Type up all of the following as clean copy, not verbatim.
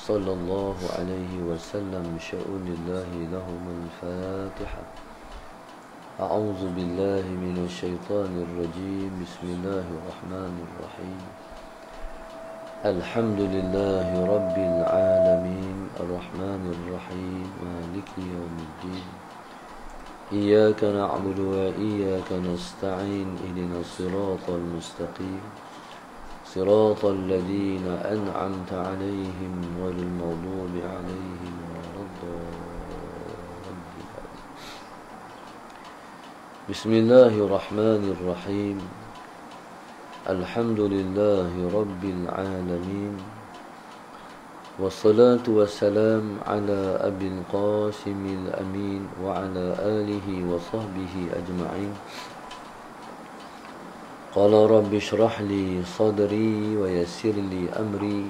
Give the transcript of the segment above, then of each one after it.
صلى الله عليه وسلم بشؤون الله لهم الفاتحة. أعوذ بالله من الشيطان الرجيم. بسم الله الرحمن الرحيم. الحمد لله رب العالمين الرحمن الرحيم مالك يوم الدين. إياك نعبد وإياك نستعين اهدنا الصراط المستقيم صراط الذين أنعمت عليهم غير المغضوب عليهم ولا الضالين. بسم الله الرحمن الرحيم. الحمد لله رب العالمين والصلاة والسلام على أبي القاسم الأمين وعلى آله وصحبه أجمعين. قال رب اشرح لي صدري ويسر لي أمري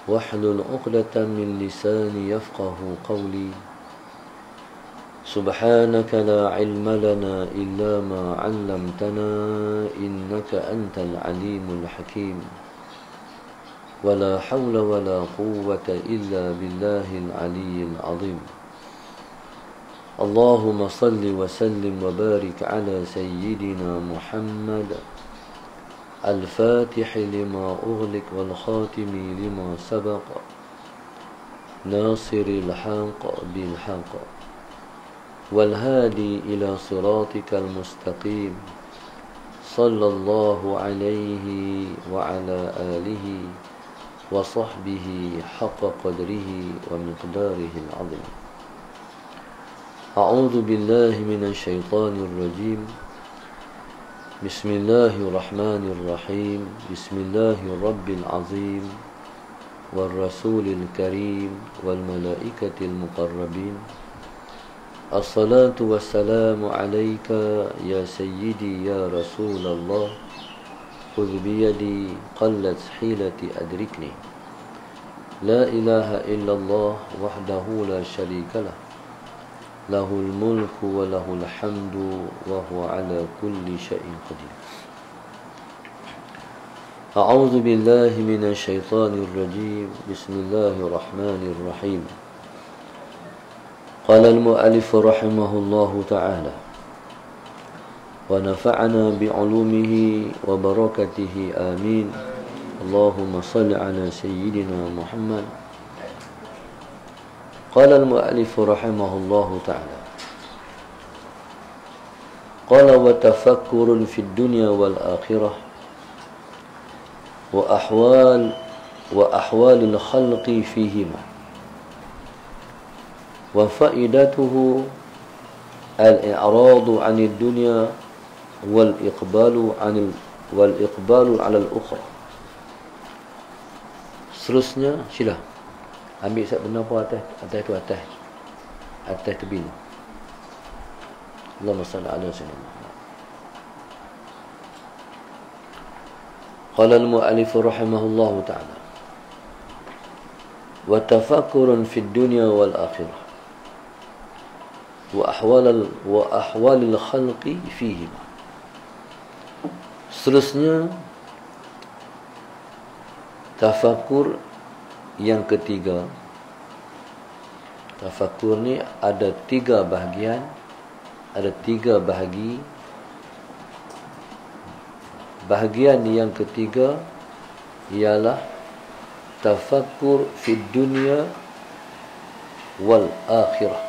واحلل عقدة من لساني يفقه قولي. سبحانك لا علم لنا إلا ما علمتنا إنك أنت العليم الحكيم. ولا حول ولا قوة إلا بالله العلي العظيم. اللهم صل وسلم وبارك على سيدنا محمد الفاتح لما أغلق والخاتم لما سبق ناصر الحق بالحق والهادي إلى صراطك المستقيم صلى الله عليه وعلى آله وصحبه حق قدره ومقداره العظيم. أعوذ بالله من الشيطان الرجيم. بسم الله الرحمن الرحيم. بسم الله الرب العظيم والرسول الكريم والملائكة المقربين. الصلاة والسلام عليك يا سيدي يا رسول الله. خذ بيدي قلت حيلتي أدركني. لا إله إلا الله وحده لا شريك له له الملك وله الحمد وهو على كل شيء قدير. أعوذ بالله من الشيطان الرجيم. بسم الله الرحمن الرحيم. قال المؤلف رحمه الله تعالى ونفعنا بعلومه وبركته آمين. اللهم صل على سيدنا محمد. قال المؤلف رحمه الله تعالى قال وتفكر في الدنيا والآخرة وأحوال الخلق فيهما وفائدته الإعراض عن الدنيا والإقبال على الأخرى. Seterusnya sila ambil sat benda apa atas tebing. Allahumma salli ala sayyidina Muhammad. Qala al-mu'allif rahimahullahu ta'ala wa tafakkurun fid dunya wal akhirah wa ahwalil khalqi fihi. Seterusnya tafakur yang ketiga. Tafakur ni ada tiga bahagian, ada tiga bahagi. Bahagian yang ketiga ialah tafakur fid dunya wal akhirah.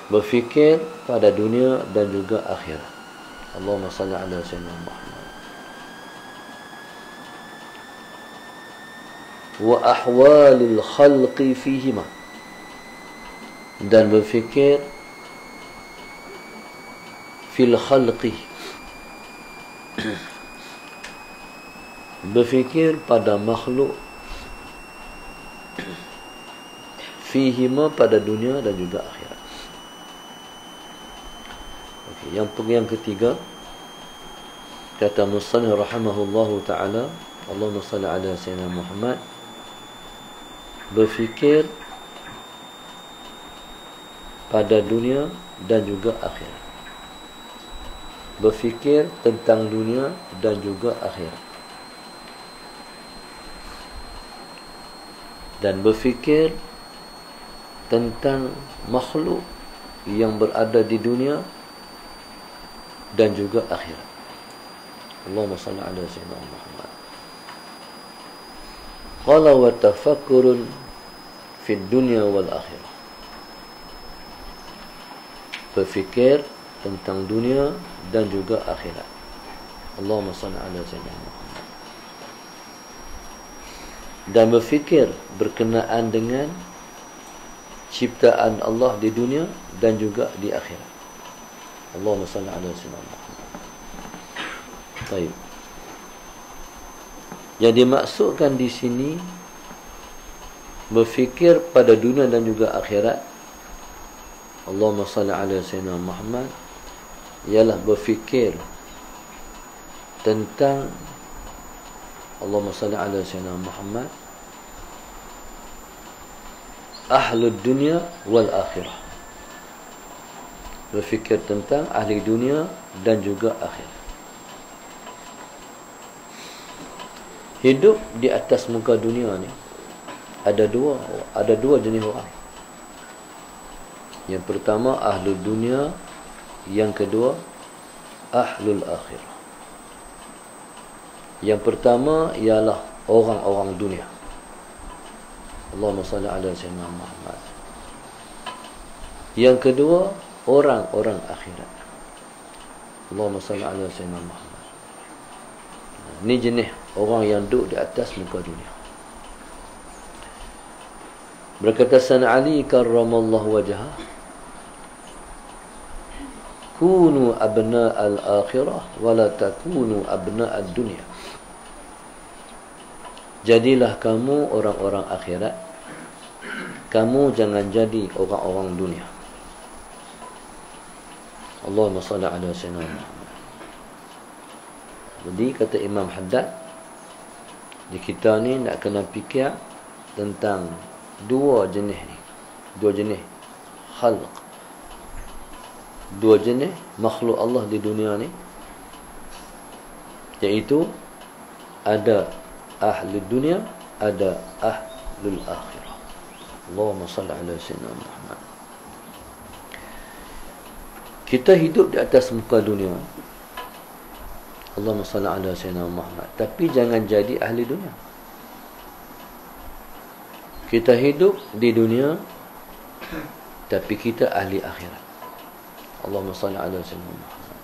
Berfikir pada dunia dan juga akhirat. Allahumma salli ala sayyidina Muhammad. Wa ahwalil khalqi fihima, dan berfikir fil khalqi, berfikir pada makhluk, fihima pada dunia dan juga akhirat. Okey, yang ketiga kata musannif rahimahullahu taala, Allahumma salli ala sayyidina Muhammad, berfikir pada dunia dan juga akhirat. Berfikir tentang dunia dan juga akhirat. dan berfikir tentang makhluk yang berada di dunia dan juga akhirat. Allahumma salli ala sayyidina Muhammad. Qala wa tafakkurun fid dunya wal akhirah. Berfikir tentang dunia dan juga akhirat. Allahumma salli ala sayyidina Muhammad. Dan berfikir berkenaan dengan ciptaan Allah di dunia dan juga di akhirat. Allahumma salli ala sayyidina Muhammad. Baik. Yang dimaksudkan di sini berfikir pada dunia dan juga akhirat. Allahumma salli ala sayyidina Muhammad ialah berfikir tentang Allahumma salli ala sayyidina Muhammad ahlud dunia wal akhirah. Berfikir tentang ahli dunia dan juga akhirat. Hidup di atas muka dunia ni ada dua jenis orang. Yang pertama ahlul dunia, yang kedua ahlul akhirah. Yang pertama ialah orang-orang dunia. Allahumma salli ala sayyidina Muhammad. Yang kedua orang-orang akhirat. Allahumma salli ala sayyidina Muhammad. Ini jenis orang yang duduk di atas muka dunia. Berkata Sayyidina Ali karramallahu wajhah, kunu abna al-akhirah wala takunu abna ad-dunya. Jadilah kamu orang-orang akhirat, kamu jangan jadi orang-orang dunia. Allahumma salli ala sayyidina Muhammad. Jadi kata Imam Haddad, di kita ni nak kena fikir tentang dua jenis ni, dua jenis khalq, dua jenis makhluk Allah di dunia ni, iaitu ada ahli dunia, ada ahlul akhirah. Allahumma salli ala sayyidina Muhammad. Kita hidup di atas muka dunia, Allahumma salli ala sayyidina Muhammad, tapi jangan jadi ahli dunia. Kita hidup di dunia tapi kita ahli akhirat. Allahumma salli ala sayyidina Muhammad.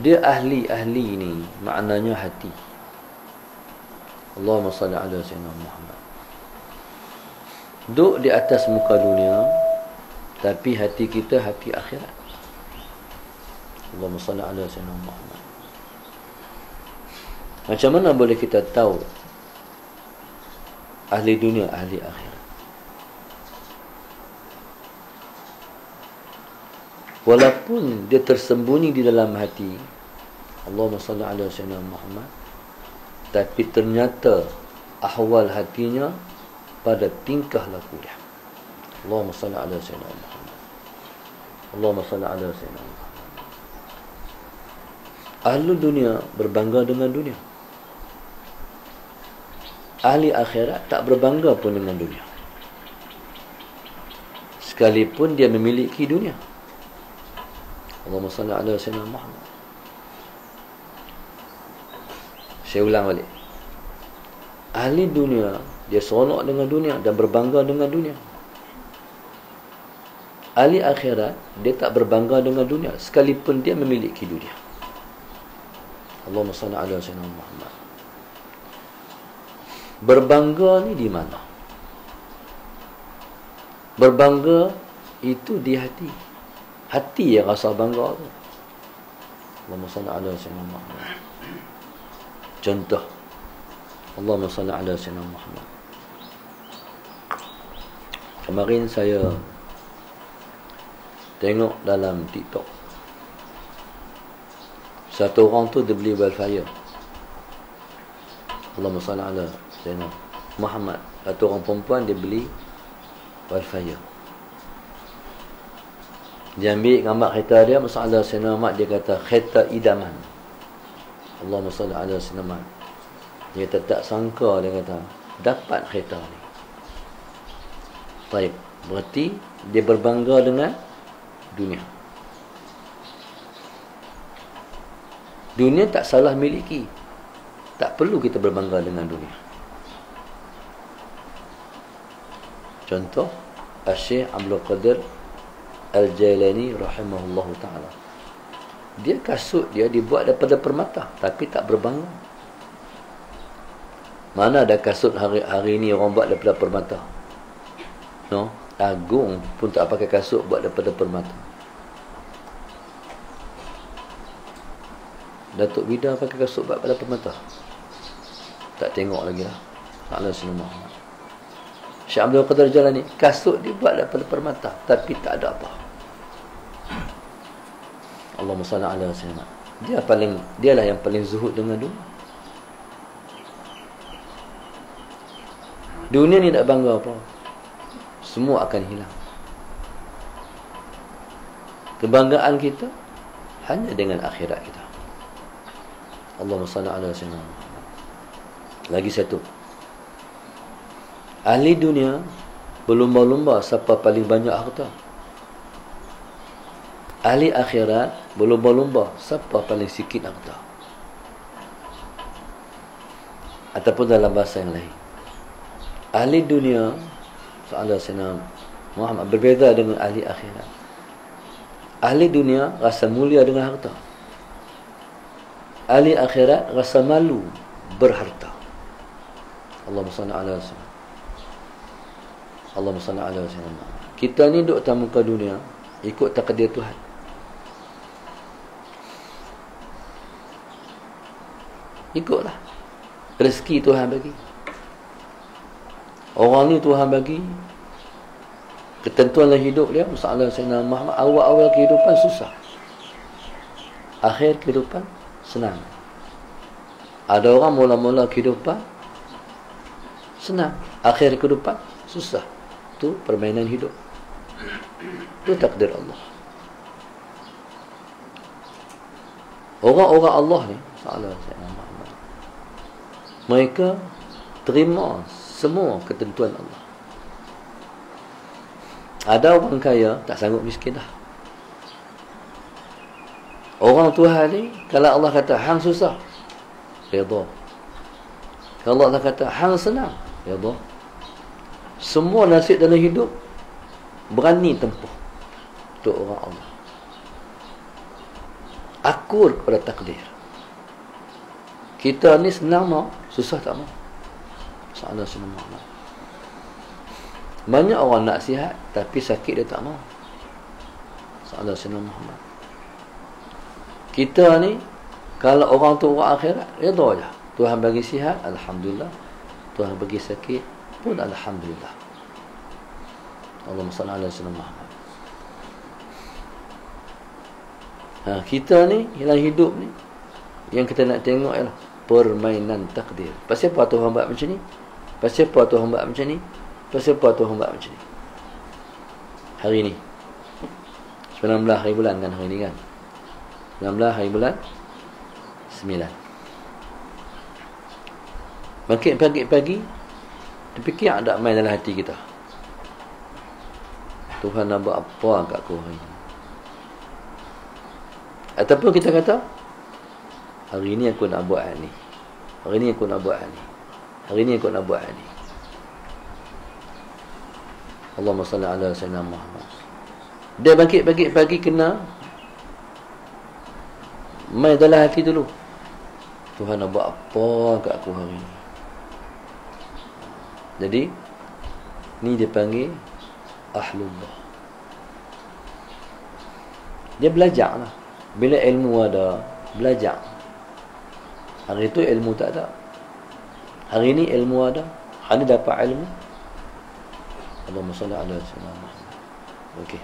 Dia ahli ni maknanya hati. Allahumma salli ala sayyidina Muhammad. Duduk di atas muka dunia tapi hati kita hati akhirat. Allahumma salli ala sayyidina Muhammad. Macam mana boleh kita tahu ahli dunia, ahli akhirat? Walaupun dia tersembunyi di dalam hati, Allahumma salli ala sayyidina Muhammad, tapi ternyata ahwal hatinya pada tingkah laku dia. Allahumma salli ala sayyidina Muhammad. Allahumma salli ala sayyidina Muhammad. Ahli dunia berbangga dengan dunia. Ahli akhirat tak berbangga pun dengan dunia, sekalipun dia memiliki dunia. Allahumma salli ala sayyidina Muhammad. Saya ulang balik. Ahli dunia, dia seronok dengan dunia dan berbangga dengan dunia. Ahli akhirat, dia tak berbangga dengan dunia, sekalipun dia memiliki dunia. Allahumma salli ala sayyidina Muhammad. Berbangga ni di mana? Berbangga itu di hati. Hati yang rasa bangga tu. Allahumma salli ala sayyidina Muhammad. Contoh, Allahumma salli ala sayyidina Muhammad. Kemarin saya tengok dalam TikTok, satu orang tu dia beli wildfire. Allahumma salli ala sayyidina Muhammad. Satu orang perempuan dia beli wildfire. Dia ambil gambar kereta dia, masalah sayyidina Muhammad, dia kata kereta idaman. Allahumma salli ala sayyidina Muhammad. Dia kata tak sangka, dia kata dapat kereta ni. Baik, berarti dia berbangga dengan dunia. Dunia tak salah miliki. Tak perlu kita berbangga dengan dunia. Contoh, Syekh Abdul Qadir Al-Jailani rahimahullahu ta'ala. Dia kasut dia dibuat daripada permata, tapi tak berbangga. Mana ada kasut hari ini orang buat daripada permata? No, Agung pun tak pakai kasut buat daripada permata. Datuk Bida pakai kasut buat daripada permata. Tak tengok lagi lah. Allah Subhanahu Wa. Syekh Abdul Qadir Jalani kasut dibuat daripada permata, tapi tak ada apa. Allahumma salli ala sayyidina. Dialah yang paling zuhud dengan dunia. Dunia ni tak bangga apa. Semua akan hilang. Kebanggaan kita hanya dengan akhirat kita. Allahumma salli ala sayyidina. Lagi satu. Ahli dunia berlumba-lumba siapa paling banyak harta. Ahli akhirat berlumba-lumba siapa paling sikit harta. Ataupun dalam bahasa yang lain, ahli dunia soalan Sayyidina Muhammad berbeza dengan ahli akhirat. Ahli dunia rasa mulia dengan harta. Ahli akhirat rasa malu berharta. Allahumma salli ala sayyidina. Allahumma salli ala sayyidina. Kita ni duduk atas muka dunia ikut takdir Tuhan. Ikutlah rezeki Tuhan bagi. Orang ni Tuhan bagi ketentuan dalam hidup dia. Masalah Sayyidina Muhammad, awal-awal kehidupan susah, akhir kehidupan senang. Ada orang mula-mula kehidupan senang, akhir kehidupan susah. Itu permainan hidup. Itu takdir Allah. Orang-orang Allah ni, salah Sayyidina Muhammad, mereka terima semua ketentuan Allah. Ada orang kaya tak sanggup miskin dah. Orang Tuhan ni, kalau Allah kata hang susah, redha. Kalau Allah kata hang senang, redha. Semua nasib dalam hidup berani tempuh untuk orang Allah. Akur kepada takdir. Kita ni senang mau, susah tak mau. Salah Sayyidina Muhammad. Banyak orang nak sihat tapi sakit dia tak mau. Salah Sayyidina Muhammad. Kita ni kalau orang tu orang akhirat, redha je. Tuhan bagi sihat, alhamdulillah. Tuhan bagi sakit pun alhamdulillah. Allahumma salli ala sayyidina Muhammad. Kita ni dalam hidup ni yang kita nak tengok ialah permainan takdir. Pasal apa Tuhan buat macam ni? Pasal apa Tuhan buat macam ni? Pasal apa Tuhan buat macam ni? Hari ni 19 hari bulan kan, hari ni kan 19 hari bulan 9. Bangkit pagi-pagi, terfikir tak main dalam hati kita, Tuhan nak buat apa kat aku hari ni? Ataupun kita kata, hari ni aku nak buat ni, hari ni aku nak buat ni, hari ni aku nak buat ni. Allahumma salli ala sayyidina Muhammad. Dia bangkit pagi-pagi kena main dalam hati dulu, Tuhan nak buat apa kat aku hari ni. Jadi ni dipanggil ahlullah. Dia belajar lah. Bila ilmu ada, belajar. Hari tu ilmu tak ada, hari ni ilmu ada, hari ni dapat ilmu. Allahumma salli ala sayyidina Muhammad. Okey.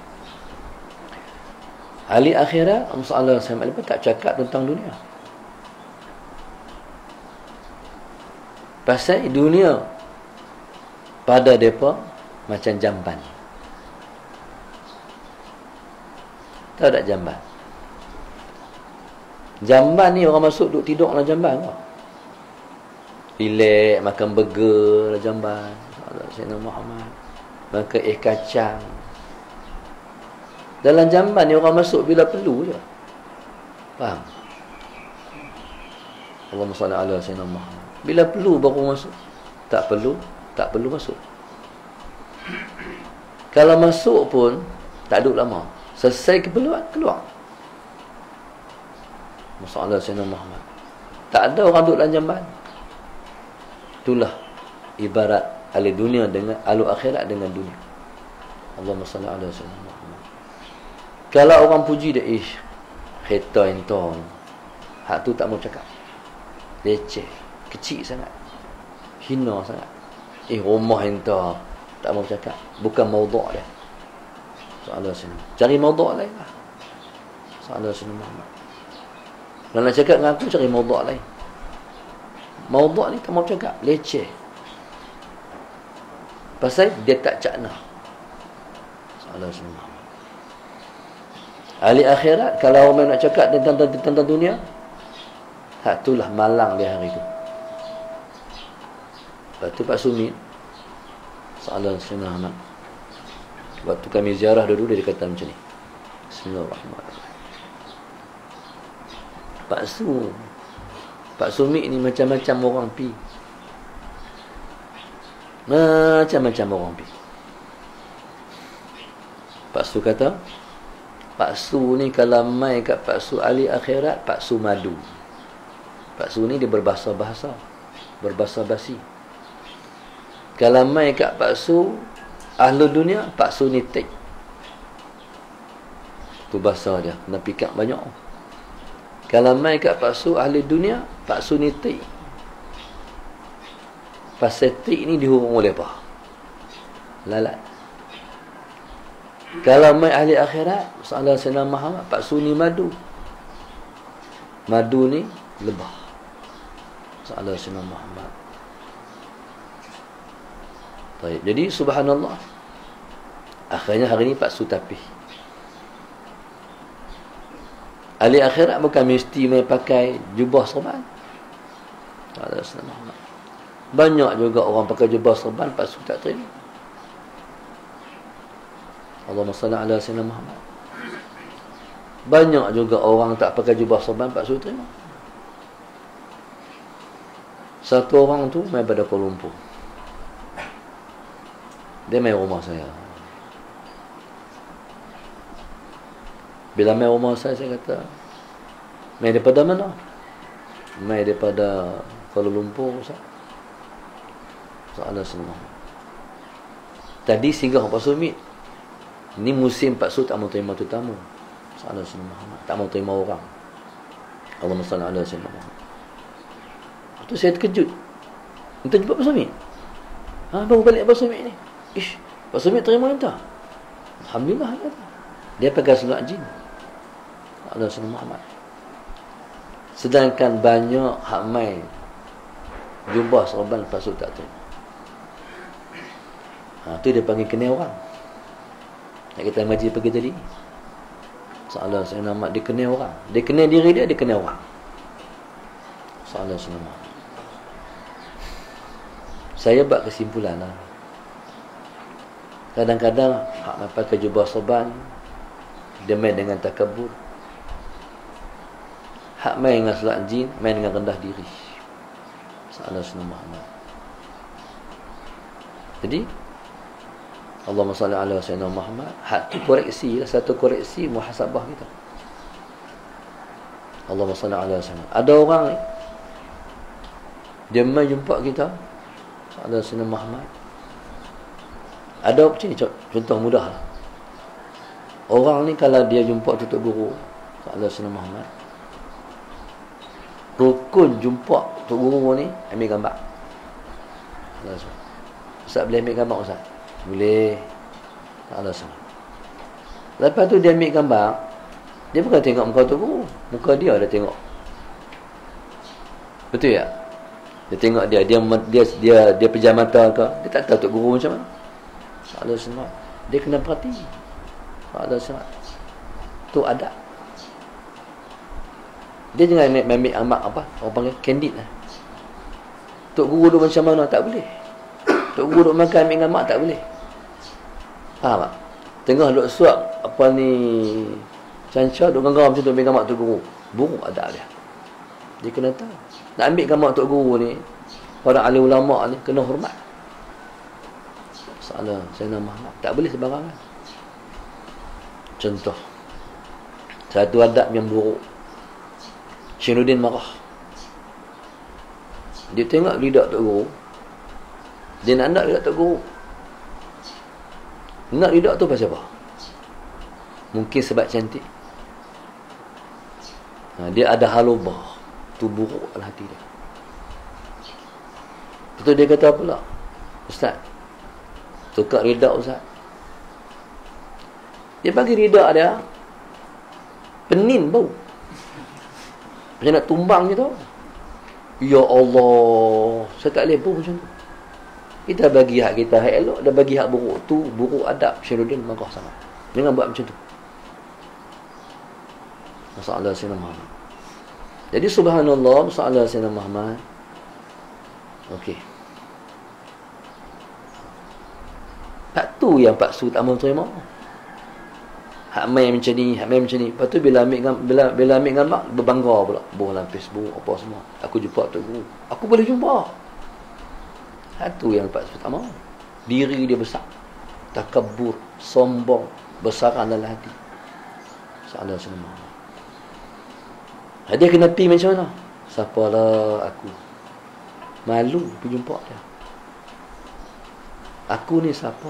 Ahli akhirat, Allah SWT tak cakap tentang dunia. Pasal dunia pada mereka macam jamban. Tahu tak jamban? Jamban ni orang masuk duduk tidur dalam jamban ke? Relax, makan burger jamban. Allah Sayyidina Muhammad. Makan kacang. Dalam jamban ni orang masuk bila perlu je. Faham? Allahumma salli ala Sayyidina Muhammad. Bila perlu baru masuk. Tak perlu masuk. Kalau masuk pun tak duduk lama. Selesai keperluan, keluar. Masalah Sayyidina Muhammad. Tak ada orang duduk dalam jamban. Itulah ibarat ahli dunia dengan ahli akhirat dengan dunia. Allahumma salli ala Sayyidina Muhammad. Kalau orang puji dia, kereta entong. Hak tu tak mau cakap. Leceh, kecil sangat. Hina sangat. Rumah entong. Tak mau cakap. Bukan maudhu' dia. Soalan sini. Cari maudhu' lain lah. Soalan sini Muhammad. Kalau nak cakap dengan aku, cari maudhu' lain. Maudhu' ni tak mau cakap. Leceh. Pasal dia tak cakna. Soalan sini Muhammad. Ahli akhirat, kalau orang nak cakap tentang dunia, itulah malang dia hari tu. Lepas tu Pak Sumit, soalan Sayyidina Ahmad, waktu kami ziarah dulu, dia kata macam ni. Bismillahirrahmanirrahim. Pak Sumit ni macam-macam orang pi. Macam-macam orang pi. Pak Su kata, Pak Su ni kalau mai kat Pak Su ahli akhirat, Pak Su madu. Pak Su ni dia berbahasa-bahasa, berbahasa-basi. Kalau mai kat Pak Su ahli dunia, Pak Su ni tek. Tu bahasa dia, kena pikat banyak. Kalau mai kat Pak Su ahli dunia, Pak Su ni tek. Pasal tek ni dihurung oleh apa? Lalat. Kalau mai ahli akhirat, soalan Sayyidina Muhammad, Pak Su ni madu. Madu ni lebah. Soalan Sayyidina Muhammad. Baik, jadi subhanallah. Akhirnya hari ni Pak Su tapih. Ahli akhirat bukan mesti mai pakai jubah serban. Soalan Sayyidina Muhammad. Banyak juga orang pakai jubah serban, Pak Su tak terima. Allahumma salli ala Sayyidina Muhammad. Banyak juga orang tak pakai jubah serban, Pak Su terima. Satu orang tu main pada Kuala Lumpur. Dia main rumah saya. Bila main rumah saya kata, main daripada mana? Main daripada Kuala Lumpur, Ustaz. Soalan semua. Tadi singgah Pak Sumit. Ni musim Pak Su tak mau terima tetamu. Soalan Sayyidina Muhammad. Tak mau terima orang. Allahumma salli ala Sayyidina Muhammad. Tu saya terkejut. Entah jumpa Pak Sumit. Baru balik Pak Sumit ni. Pak Sumit terima entah. Alhamdulillah. Dia pakai surat jin. Allah Sayyidina Muhammad. Sedangkan banyak hak mai jubah serban Pak Su tak terima. Tu dia panggil kena orang. Nak kita majlis pergi tadi. Soalan Sayyidina Muhammad, dia kena orang. Dia kena diri dia, dia kena orang. Soalan Sayyidina Muhammad. Saya buat kesimpulan lah. Kadang-kadang hak pakai jubah serban, dia main dengan takabur. Hak main dengan surat jin, main dengan rendah diri. Soalan Sayyidina Muhammad. Jadi Allahumma salli ala Sayyidina Muhammad. Hak tu koreksi lah, satu koreksi muhasabah kita. Allahumma salli ala Sayyidina. Ada orang ni, dia mai jumpa kita, ala Sayyidina Muhammad. Ada macam ni, contoh mudah lah. Orang ni kalau dia jumpa tutup guru, ala Sayyidina Muhammad, rukun jumpa tutup guru ni, ambil gambar. Ustaz boleh ambil gambar Ustaz? Boleh. Tak ada salah. Lepas tu dia ambil gambar, dia bukan tengok muka tu guru, muka dia ada tengok. Betul tak? Dia tengok dia pejam mata ke, dia tak tahu tu guru macam mana. Tak ada salah. Dia kena perhati. Tak ada salah. Tu adab. Dia jangan ambil amak apa, orang panggil candid lah. Tok Guru duk macam mana? Tak boleh. Tok Guru duk makan ambil dengan mak, tak boleh. Faham tak? Tengah duk suap apa ni, canca duk ganggar macam tu ambil dengan mak Tok Guru. Buruk adab dia. Dia kena tahu. Nak ambil dengan mak Tok Guru ni, para ahli ulama ni kena hormat. Salah Sayyidina Muhammad. Tak boleh sembarangan. Contoh, satu adab yang buruk. Syinuddin marah. Dia tengok lidak Tok Guru. Dia nak lidak Tok Guru. Nak lidak tu pasal apa? Mungkin sebab cantik. Dia ada halubah. Tu buruk dalam hati dia. Betul dia kata pula, Ustaz, tukar ridak Ustaz. Dia bagi ridak dia penin bau. Macam nak tumbang je tau. Ya Allah, saya tak boleh bau macam tu. Kita bagi hak kita hak elok, dah bagi hak buruk tu, buruk adab. Syiruddin marah sangat. Jangan buat macam tu. Masalah Sayyidina Muhammad. Jadi subhanallah, masalah Sayyidina Muhammad. Okey. Pak tu yang Pak Su tak mahu terima. Hak main macam ni, hak main macam ni. Lepas tu bila ambil dengan mak, berbangga pula. Buh dalam Facebook, apa semua. Aku jumpa Tok Guru. Aku boleh jumpa. Hak tu yang Pak Su tak mahu. Diri dia besar. Takabur, sombong, besaran dalam hati. Salah Sayyidina Muhammad. Dia kena pergi macam mana? Siapalah aku? Malu pergi jumpa dia. Aku ni siapa?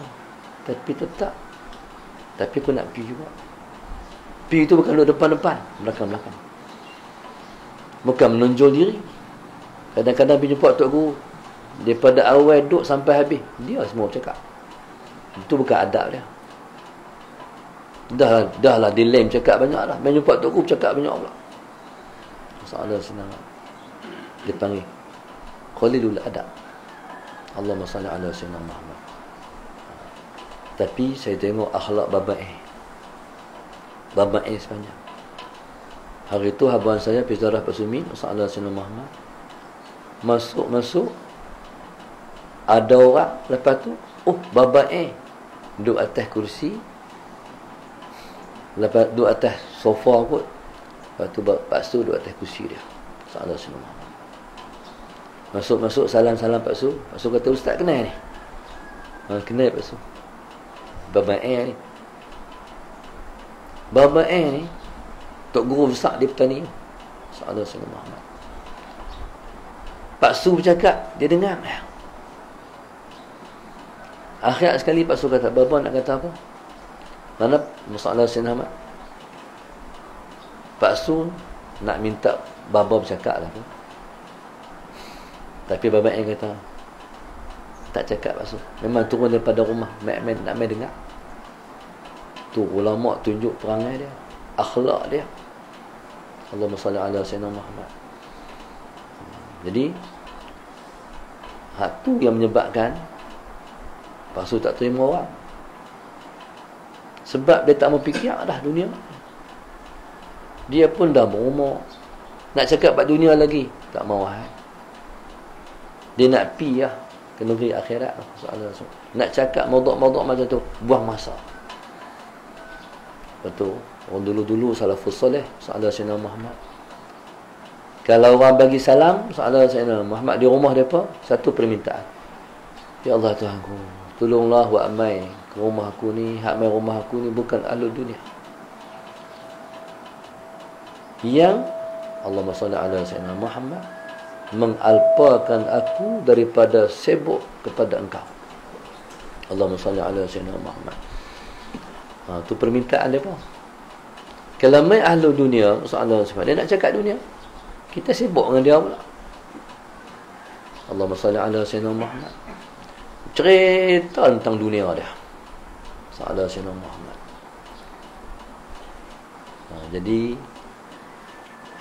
Tapi tetap. Tapi aku nak pergi juga. Pergi tu bukan duduk depan-depan, belakang-belakang. Bukan menonjol diri. Kadang-kadang pergi jumpa Tok Guru, daripada awal duduk sampai habis, dia semua bercakap. Itu bukan adab dia. Dah lah dia lem cakap banyak dah. Main jumpa Tok Guru cakap banyak pula. Masalah senang. Dia panggil Khalilul Adab. Allahumma salli ala Sayyidina Muhammad. Tapi saya tengok akhlak Baba'i sepanjang. Hari tu habuan saya pergi ziarah Pak Sumin, masalah Sayyidina Muhammad. Masuk ada orang, lepas tu Baba'i duduk atas kursi, lepas duduk atas sofa kot. Lepas tu Pak Su duduk atas kursi dia. Masalah Sayyidina Muhammad. Masuk salam Pak Su. Pak Su kata, Ustaz kenal ni? Kenal Pak Su. Baba'i ni. Baba'i ni Tok Guru besar di petani. Salah Sayyidina Muhammad. Pak Su bercakap, dia dengar. Akhir sekali Pak Su kata, Baba nak kata apa? Mana masalah Sayyidina Muhammad? Pak Su nak minta Baba bercakap lah tu. Tapi Baba yang kata, tak cakap Pak Su. Memang turun daripada rumah, nak main dengar. Tu ulama tunjuk perangai dia, akhlak dia. Allahumma salli ala Sayyidina Muhammad. Jadi hak tu yang menyebabkan Pak Su tak terima orang. Sebab dia tak mau fikir dah dunia. Dia pun dah berumur. Nak cakap bab dunia lagi, tak mau. Dia nak pi lah ke negeri akhirat. Nak cakap mauduk-mauduk macam tu, buang masa. Betul. Orang dulu-dulu salafus soleh, salah Sayyidina Muhammad. Kalau orang bagi salam, salah Sayyidina Muhammad di rumah mereka, satu permintaan. Ya Allah Tuhanku, tolonglah wa amai ke rumah aku ni, hak mai rumah aku ni bukan ahli dunia. Yang Allahumma salli ala Sayyidina Muhammad mengalpakan aku daripada sibuk kepada engkau. Allahumma salli ala Sayyidina Muhammad. Tu permintaan dia pun. Kalau mai ahli dunia, soalan sebab dia nak cakap dunia, kita sibuk dengan dia pula. Allahumma salli ala Sayyidina Muhammad. Cerita tentang dunia dia. Soalan Sayyidina Muhammad. Jadi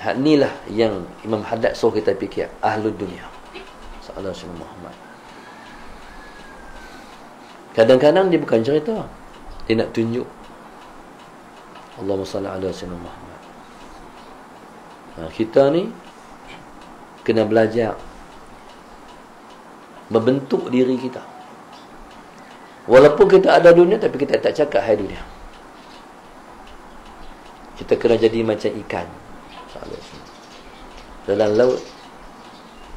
hak inilah yang Imam Haddad suruh kita fikir, ahli dunia. Soalan Sayyidina Muhammad. Kadang-kadang dia bukan cerita, dia nak tunjuk. Allahumma salli ala Sayyidina Muhammad. Kita ni kena belajar membentuk diri kita. Walaupun kita ada dunia, tapi kita tak cakap hai dunia. Kita kena jadi macam ikan dalam laut.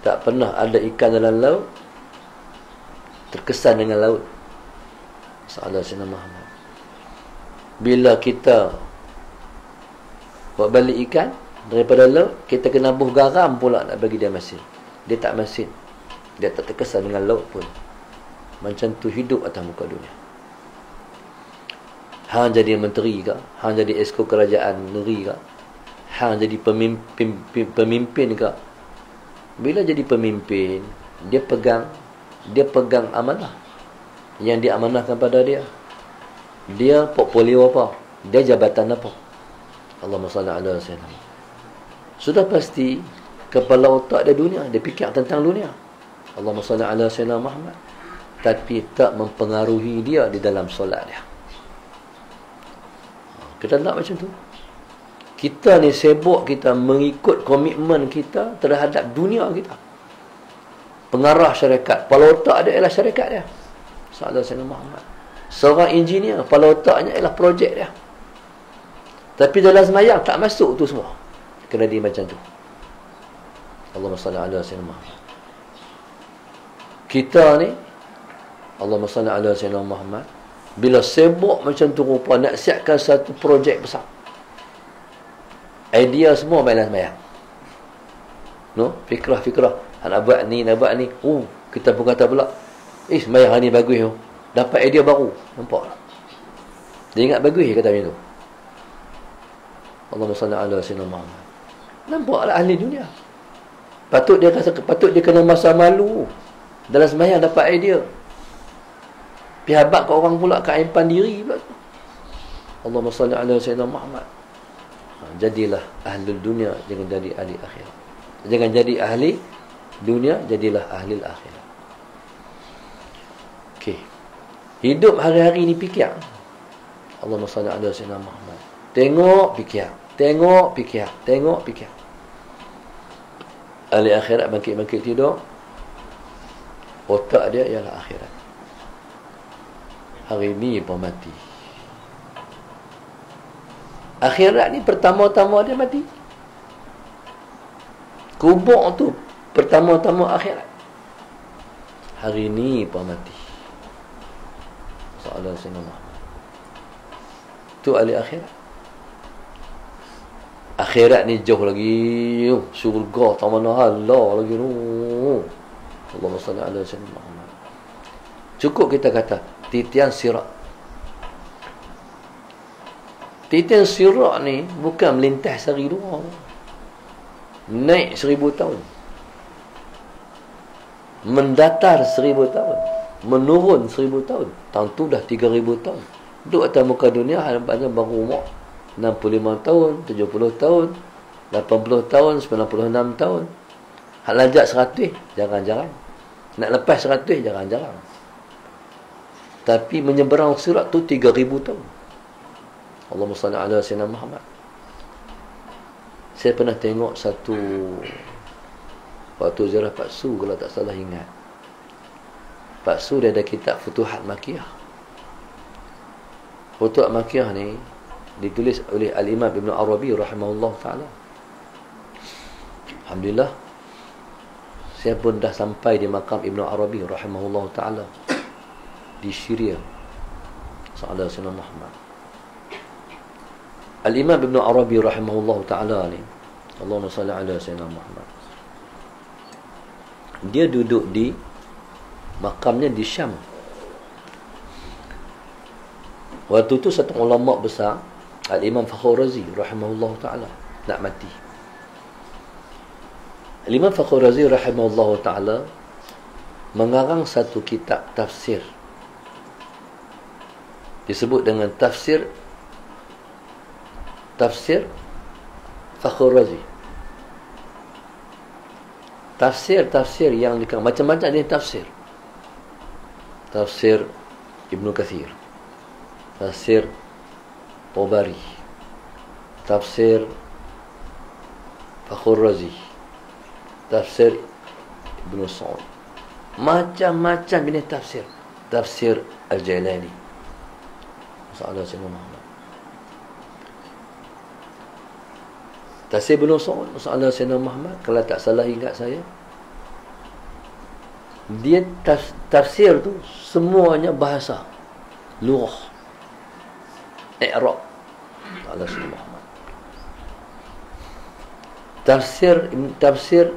Tak pernah ada ikan dalam laut terkesan dengan laut. Salah Sayyidina Muhammad. Bila kita buat balik ikan daripada laut, kita kena buh garam pula nak bagi dia masin. Dia tak masin. Dia tak terkesan dengan laut pun. Macam tu hidup atas muka dunia. Hang jadi menteri ke, hang jadi esko kerajaan negeri ke, hang jadi pemimpin ke. Bila jadi pemimpin, dia pegang amanah yang diamanahkan pada dia. Dia portfolio apa? Dia jabatan apa? Allahumma salli ala sayyidina. Sudah pasti kepala otak dia dunia, dia fikir tentang dunia. Allahumma salli ala sayyidina Muhammad. Tapi tak mempengaruhi dia di dalam solat dia. Kita nak macam tu. Kita ni sibuk kita mengikut komitmen kita terhadap dunia kita. Pengarah syarikat, kepala otak dia ialah syarikat dia. Salah Sayyidina Muhammad. Seorang engineer, kepala otaknya ialah projek dia. Tapi dalam semayang tak masuk tu semua. Kena dia macam tu. Allahumma salli ala Sayyidina Muhammad. Kita ni, Allahumma salli ala Sayyidina Muhammad, bila sibuk macam tu rupa nak siapkan satu projek besar, idea semua main dalam semayang. No? Fikrah. Nak buat ni. Kita pun kata pula, semayang ni bagus tu. Dapat idea baru. Nampak tak? Dia ingat bagus kata macam tu. Allahumma salli ala Sayyidina Muhammad. Nampaklah ahli dunia. Patut dia kena masa malu dalam semayang dapat idea. Pihabat kat orang pula, keaiban diri pula. Allahumma salli ala Sayyidina Muhammad. Jadilah ahli dunia, jangan jadi ahli akhirat. Jangan jadi ahli dunia, jadilah ahli akhirat. Okey. Hidup hari-hari ni fikir. Allahumma salli ala Sayyidina Muhammad. Tengok fikir. Ahli akhirat bangkit tidur. Otak dia ialah akhirat. Hari ni pun mati. Akhirat ni pertama-tama dia mati. Kubur tu pertama-tama akhirat. Hari ni pun mati. Soalan Sayyidina Muhammad. Tu ahli akhirat. Akhirat ni jauh lagi. Syurga tak mana halah lagi tu. Allahumma salli ala Sayyidina Muhammad. Cukup kita kata titian sirat. Titian sirat ni bukan melintas sehari dua. Naik 1000 tahun. Mendatar 1000 tahun. Menurun 1000 tahun. Tahun tu dah 3000 tahun. Duduk atas muka dunia hanya baru umur 65 tahun, 70 tahun, 80 tahun, 96 tahun. Hak lajak 100, jarang-jarang. Nak lepas 100, jarang-jarang. Tapi menyeberang sirat tu 3000 tahun. Allahumma salli ala Sayyidina Muhammad. Saya pernah tengok satu waktu ziarah Pak Su, kalau tak salah ingat. Pak Su dia ada kitab Futuhat Makkiyah. Futuhat Makkiyah ni ditulis oleh Al-Imam Ibn Arabi rahimahullah ta'ala. Alhamdulillah, saya pun dah sampai di makam Ibn Arabi rahimahullah ta'ala di Syria. Sallallahu Sayyidina Muhammad. Al-Imam Ibn Arabi rahimahullah ta'ala ni, Allahumma salli ala Sayyidina Muhammad, dia duduk di makamnya di Syam. Waktu tu satu ulama besar, Al-Imam Fakhr Razi rahimahullah ta'ala, nak mati. Al-Imam Fakhr Razi rahimahullah ta'ala mengarang satu kitab tafsir, disebut dengan Tafsir Fakhr Razi. Tafsir yang macam-macam dia tafsir. Tafsir Ibn Kathir, Tafsir Tabari, Tafsir Fakhr Razi, Tafsir Ibn Sa'ud, Macam-macam jenis tafsir. Tafsir Al-Jalani, masalah Sayyidina Muhammad. Tafsir Ibn Mas'ud, masalah Sayyidina Muhammad, kalau tak salah ingat saya, dia tafsir tu semuanya bahasa, lughah, i'rab, masalah Sayyidina Muhammad. Tafsir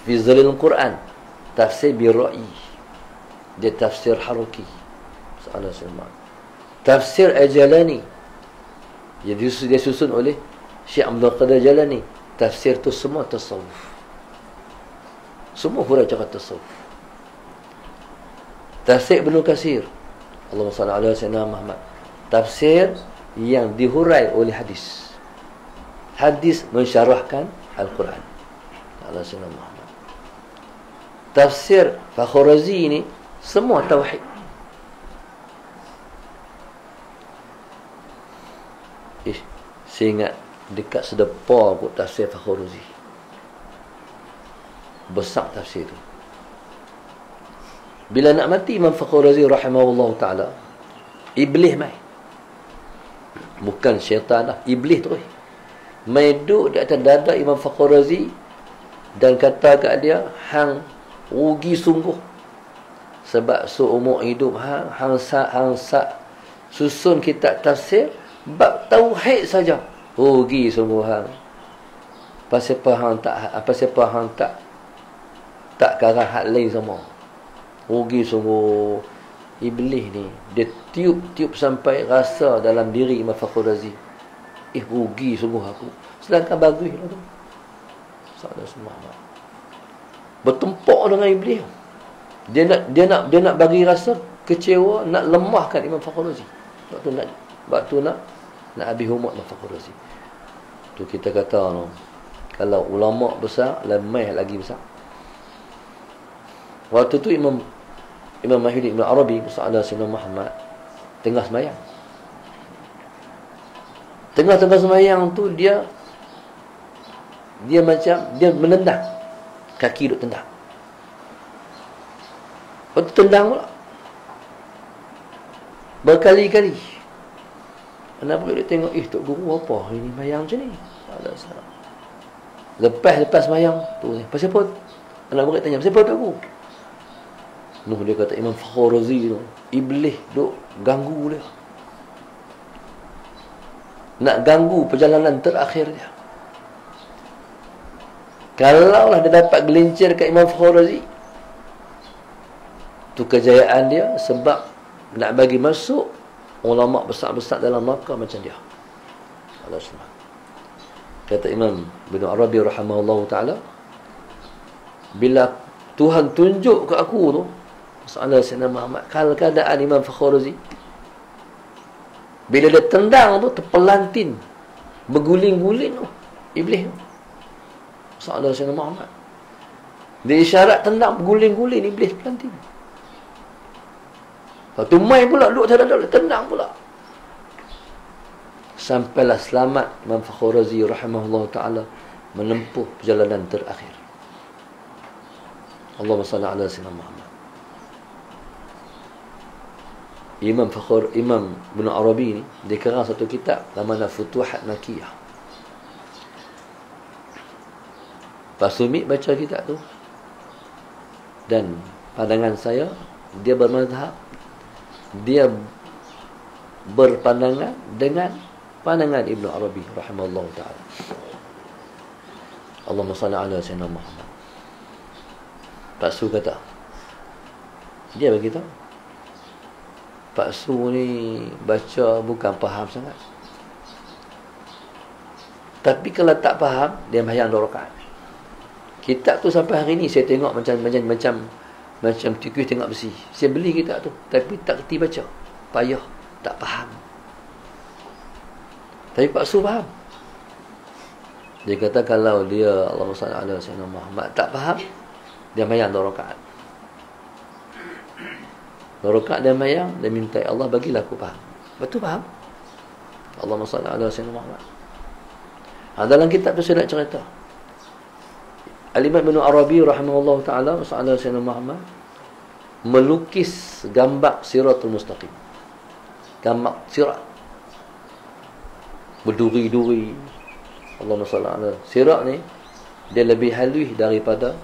fi Zilal Quran, tafsir bi ra'i, dia tafsir haruki, masalah Sayyidina Muhammad. Tafsir Al-Jalani, dia disusun oleh Syekh Abdul Qadir Jalani. Tafsir tu semua tasawuf, semua hurai cakap tasawuf. Tafsir Ibn Katsir, Allahumma salli ala Sayyidina Muhammad, tafsir yang dihurai oleh hadis. Hadis mensyarahkan Al-Quran, ala Sayyidina Muhammad. Tafsir Fakhrazi ini semua tauhid. Saya ingat dekat sedepa kot tafsir Fakhrazi, besar tafsir tu. Bila nak mati Imam Fakhrazi rahimahullah ta'ala, Iblis mai, bukan syaitan lah, Iblis tu mai duduk di atas dada Imam Fakhrazi dan kata kat dia, hang rugi sungguh, sebab seumur hidup hang susun kitab tafsir bab tauhid saja, rugi sungguh hang. Pasal apa hang tak karang hak lain semua, rugi sungguh. Iblis ni dia tiup sampai rasa dalam diri Imam Fakhrazi, rugi sungguh aku, sedangkan bagus lah tu. Saudara semua bertempur dengan Iblis. Dia nak bagi rasa kecewa, nak lemahkan Imam Fakhrazi. Waktu nak habis umat Imam Fakhrazi. Tu kita kata no, kalau ulama besar, lemah lagi besar. Waktu tu Imam Mahyudin Ibn Arabi, masalah Sayyidina Muhammad, tengah sembahyang. Tengah-tengah sembahyang tu dia macam dia menendang, kaki duk tendang. Lepas tu tendang pula berkali-kali. Kenapa dia tengok, Tok Guru apa ini sembahyang macam ni? Lepas sembahyang tu, pasal apa? Anak murid tanya, pasal apa Tok Guru? Nuh, dia kata Imam Fakhrazi tu, Iblis duk ganggu dia, nak ganggu perjalanan terakhir dia. Kalaulah dia dapat gelincir kat Imam Fakhrazi, tu kejayaan dia, sebab nak bagi masuk ulama besar-besar dalam neraka macam dia. Allah SWT. Kata Imam Ibn Arabi rahimahullah ta'ala, bila Tuhan tunjuk ke aku tu masalah Sayyidina Muhammad, keadaan Imam Fakhrazi, bila dia tendang tu, terpelantin, berguling-guling tu Iblis tu, masalah Sayyidina Muhammad. Dia isyarat tendang, berguling-guling, Iblis pelantin. Lepas tu main pula, duduk terhadap tendang pula. Sampailah selamat Imam Fakhrazi rahimahullah ta'ala menempuh perjalanan terakhir. Allahumma salli ala Sayyidina Muhammad. Imam Ibn Arabi ni, dia karang satu kitab namanya Futuhat Makkiyah. Pak Sumi baca kitab tu, dan pandangan saya, dia bermazhab, dia berpandangan dengan pandangan Ibn Arabi rahimahullah ta'ala. Allahumma salli ala Sayyidina Muhammad. Pak Su kata, dia beritahu, Pak Su ni baca bukan faham sangat, tapi kalau tak faham, dia sembahyang 2 rakaat. Kitab tu sampai hari ni saya tengok macam tikus tengok besi. Saya beli kitab tu, tapi tak kerti baca, payah, tak faham. Tapi Pak Su faham. Dia kata kalau dia, Allahumma salli ala Sayyidina Muhammad, tak faham, dia sembahyang 2 rakaat. 2 rakaat dia sembahyang, dia minta, Allah bagilah aku faham. Betul faham? Allahumma salli ala Sayyidina Muhammad. Dalam kitab tu saya nak cerita, Al-Imam Ibn Arabi rahimahullah ta'ala, masalah Sayyidina Muhammad, melukis gambar siratul mustaqim. Gambar sirat. Berduri-duri. Allahumma salli ala. Sirat ni dia lebih halus daripada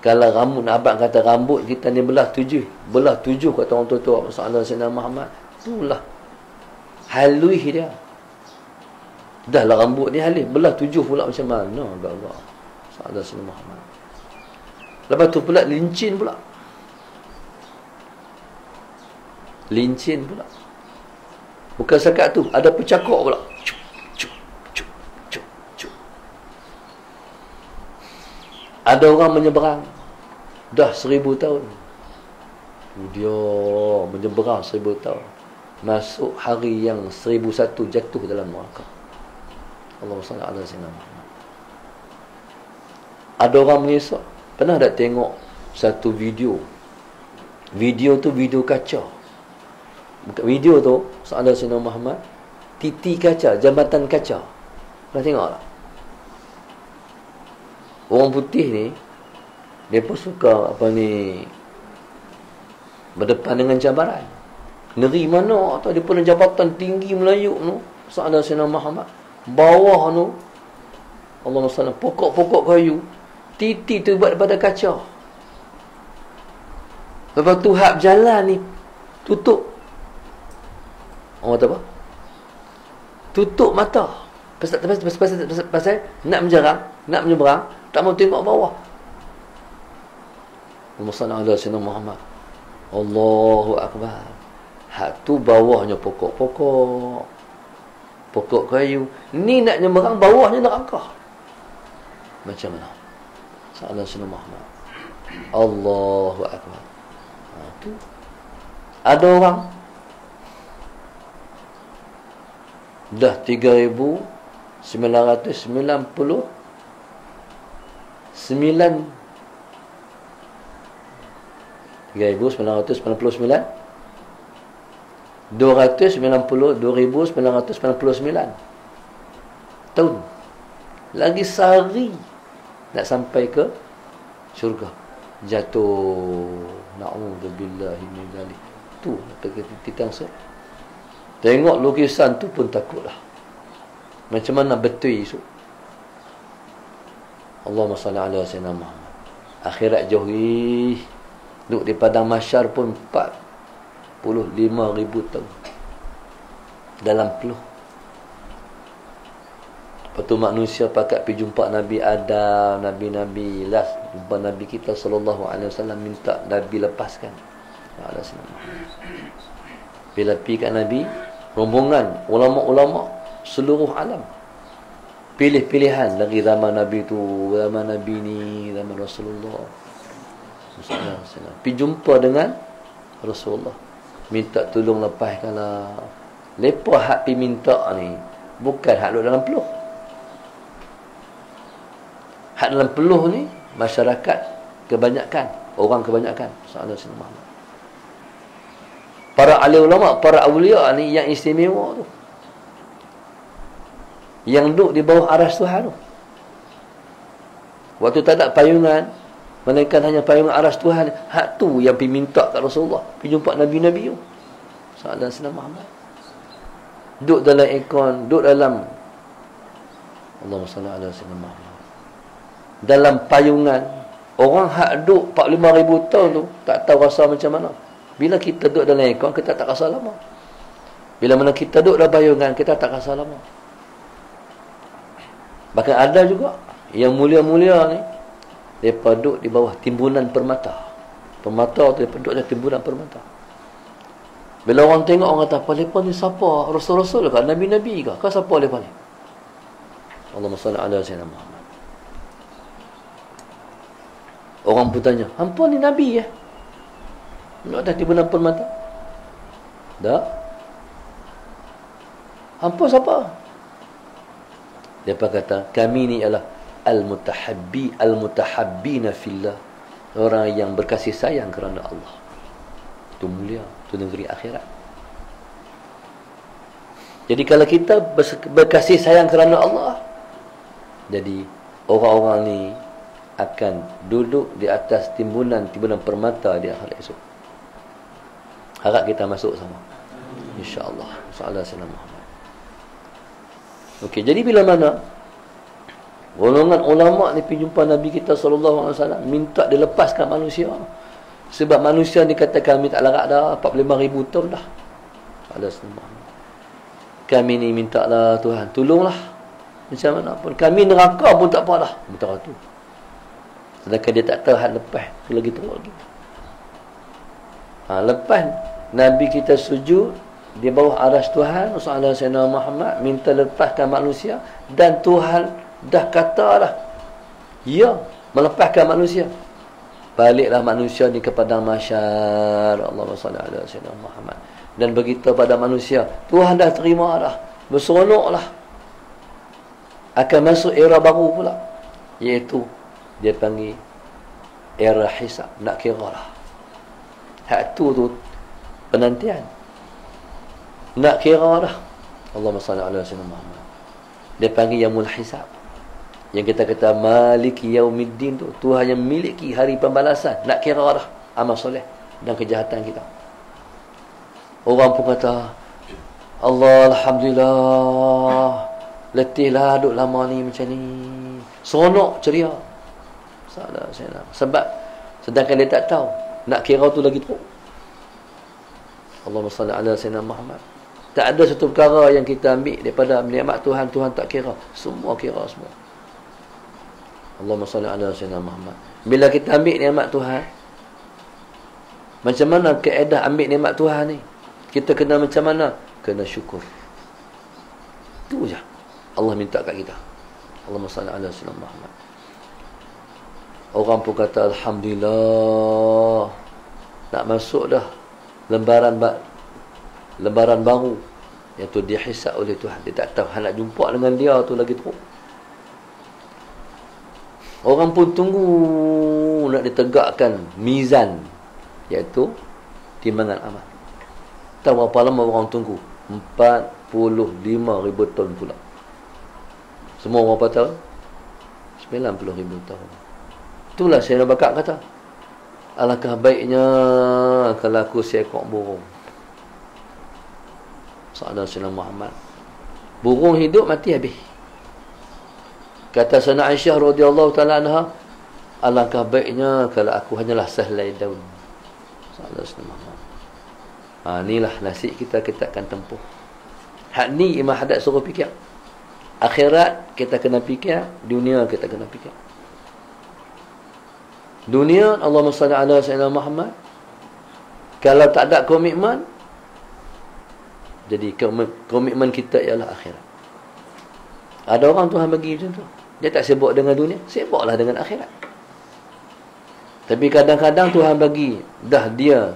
kalau rambut, abang kata rambut kita ni belah 7 kata orang tua-tua masalah Sayyidina Muhammad. Itulah halus dia. Dah lah rambut ni halus, belah 7 pula macam mana Allah. Masalah Sayyidina Muhammad. Lepas tu pula lincin pula. Lincin pula. Bukan sekat tu, ada pecakok pula. Cuk, cuk, cuk, cuk, cuk. Ada orang menyeberang dah 1000 tahun. Dia menyeberang 1000 tahun. Masuk hari yang 1001 jatuh dalam neraka. Allahumma salli ala sayyidina Muhammad. Ada orang mengisah. Pernah tak tengok satu video? Video tu video kaca. Video tu soalan Sayyidina Muhammad, titi kaca, jambatan kaca. Pernah tengok tak? Orang putih ni dia pun suka apa ni, berdepan dengan cabaran. Negeri mana tu dia pun jabatan tinggi Melayu tu soalan Sayyidina Muhammad. Bawah tu Allahumma salli, pokok-pokok kayu, titi tu buat daripada kaca. Lepas tu hak jalan ni tutup. Orang kata apa? Tutup mata. Pasal nak menyeberang, tak mau tengok bawah. Allahumma salli ala sayyidina Muhammad. Allahu akbar. Hak tu bawahnya pokok-pokok, pokok kayu. Ni nak nyeberang, bawahnya neraka. Macam mana? Salam sayyidina Muhammad. Allahu akbar. Tu ada orang dah 3999 tahun. Lagi sehari nak sampai ke syurga. Jatuh. Na'udzubillahi min dzalik. Tu titang set. Tengok lukisan tu pun takutlah. Macam mana betul esok. Allahumma salli ala sayyidina Muhammad. Akhirat jauh. Duduk di padang mahsyar pun 45,000 tahun. Dalam peluh. Lepas tu manusia pakat pergi jumpa Nabi Adam, Nabi-Nabi. Last jumpa Nabi kita sallallahu alaihi wasallam, minta Nabi lepaskan. Bila pergi kat Nabi, rombongan ulama-ulama seluruh alam, pilih-pilihan lagi zaman Nabi tu, zaman Nabi ni, zaman Rasulullah sallallahu alaihi wasallam. Pergi jumpa dengan Rasulullah, minta tolong lepaskanlah. Lepas hak pergi minta ni bukan hak duduk dalam peluh. Hak dalam peluh ni masyarakat kebanyakan, orang kebanyakan sallallahu alaihi wasallam. Para alim ulama, para awliya ni yang istimewa tu, yang duduk di bawah aras Tuhan tu. Waktu tak ada payungan, melainkan hanya payungan aras Tuhan, hak tu yang pergi minta kat Rasulullah, pergi jumpa Nabi-Nabi tu sallallahu alaihi wasallam. Duduk dalam ikon, duduk dalam Allahumma salli ala sayyidina Muhammad, dalam payungan. Orang hak duduk 45,000 tahun tu tak tahu rasa macam mana. Bila kita duduk dalam ikon, kita tak rasa lama. Bila mana kita duduk dalam payungan, kita tak rasa lama. Bahkan ada juga yang mulia-mulia ni, mereka duduk di bawah timbunan permata. Permata tu, mereka duduk di timbunan permata. Bila orang tengok, orang kata, apa mereka ni siapa? Rasul-Rasul ke? Nabi-Nabi ke? Kau siapa mereka ni? Allahumma salli ala sayyidina Muhammad. Orang pun tanya, hampa ni Nabi ya? Nak dah timbunan permata? Tak. Hampa siapa? Dia kata, kami ni ialah al-mutahabbina fillah, orang yang berkasih sayang kerana Allah. Itu mulia, itu negeri akhirat. Jadi kalau kita berkasih sayang kerana Allah, jadi orang-orang ni akan duduk di atas timbunan permata di akhirat esok. Harap kita masuk sama, insya-Allah. Sallallahu alaihi Muhammad. Okey, jadi bila mana golongan ulama ni pergi jumpa Nabi kita sallallahu alaihi wasallam, minta dilepaskan manusia. Sebab manusia ni kata kami tak larat dah 45,000 tahun dah. Sallallahu alaihi Muhammad. Kami ni minta lah Tuhan, tolonglah. Macam mana pun, kami neraka pun tak apa dah. Minta tu. Sedangkan dia tak tahu had lepas, tu lagi teruk lagi. Lepas Nabi kita sujud di bawah aras Tuhan sallallahu alaihi Muhammad, minta lepaskan manusia, dan Tuhan dah kata dah, ya, melepaskan manusia. Baliklah manusia ni ke padang mahsyar. Allahumma salli ala sayyidina Muhammad. Dan begitu pada manusia, Tuhan dah terima dah, berseronoklah, akan masuk era baru pula, iaitu dia panggil era hisab. Nak kira lah, hak tu penantian, nak kira dah. Allahumma salli ala sayyidina Muhammad. Dia panggil yaumul hisab, yang kita kata maliki yaumiddin tu, Tuhan yang memiliki hari pembalasan. Nak kira dah amal soleh dan kejahatan kita. Orang pun kata, Allah, alhamdulillah, letihlah duduk lama ni macam ni, seronok, ceria. Salah saya. Sebab sedangkan dia tak tahu, nak kira tu lagi teruk. Allahumma salli ala sayyidina Muhammad. Tak ada satu perkara yang kita ambil daripada nikmat Tuhan, Tuhan tak kira. Semua kira semua. Allahumma salli ala sayyidina Muhammad. Bila kita ambil nikmat Tuhan, macam mana kaedah ambil nikmat Tuhan ni? Kita kena macam mana? Kena syukur. Itu je Allah minta kat kita. Allahumma salli ala sayyidina Muhammad. Orang pun kata alhamdulillah, nak masuk dah lembaran baru, iaitu dihisab oleh Tuhan. Dia tak tahu, nak jumpa dengan dia tu lagi teruk. Orang pun tunggu nak ditegakkan mizan, iaitu timbangan amal. Tahu berapa lama orang tunggu? 45,000 tahun pula. Semua berapa tahun? 90,000 tahun. Itulah Sayyidina Bakar kata, alangkah baiknya kalau aku seekor burung. Sahabat Sayyidina Muhammad, burung hidup mati habis. Kata Sayyidina Aisyah radhiyallahu ta'ala anha, alangkah baiknya kalau aku hanyalah sehelai daun. Sahabat Sayyidina Muhammad. Inilah nasib kita akan tempuh. Hak ni Imam Haddad suruh fikir. Akhirat kita kena fikir, dunia kita kena fikir. Dunia, Allahumma salli ala sayyidina Muhammad, kalau tak ada komitmen, jadi komitmen kita ialah akhirat. Ada orang Tuhan bagi macam tu, dia tak sibuk dengan dunia, sibuklah dengan akhirat. Tapi kadang-kadang Tuhan bagi, dia